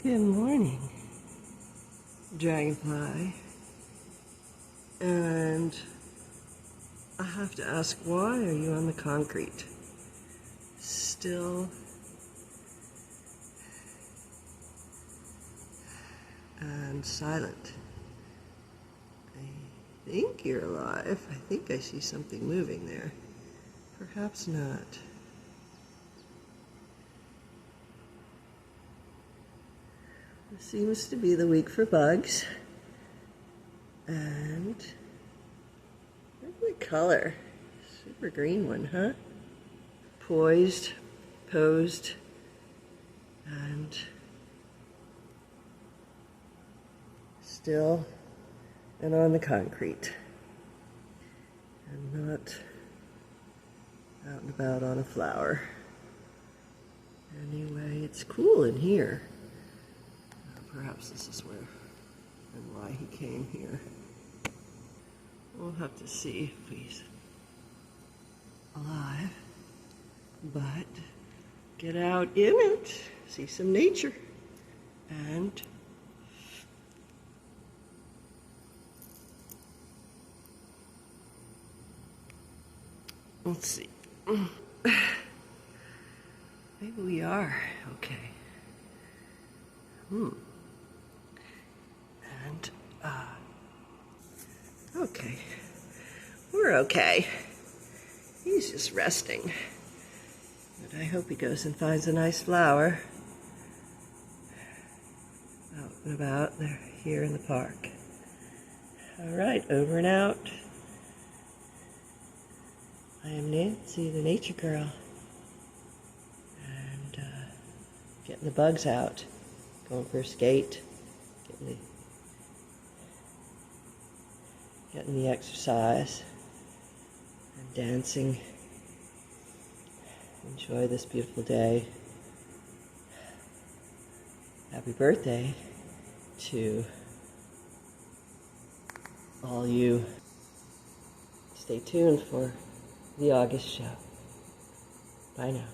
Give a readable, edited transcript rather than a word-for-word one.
Good morning, Dragonfly. And I have to ask, why are you on the concrete? Still and silent. I think you're alive. I think I see something moving there. Perhaps not. This seems to be the week for bugs. And look at the color. Super green one, huh? Poised, posed, and still and on the concrete. And not out and about on a flower. Anyway, it's cool in here. Perhaps this is where and why he came here. We'll have to see if he's alive. But get out in it, see some nature, and let's see. Maybe we are okay. And, okay. We're okay. He's just resting. But I hope he goes and finds a nice flower out and about there, here in the park. All right, over and out. I am Nancy, the nature girl. And, getting the bugs out. Going for a skate. Getting the exercise. And dancing. Enjoy this beautiful day. Happy birthday to all you. Stay tuned for the August show. Bye now.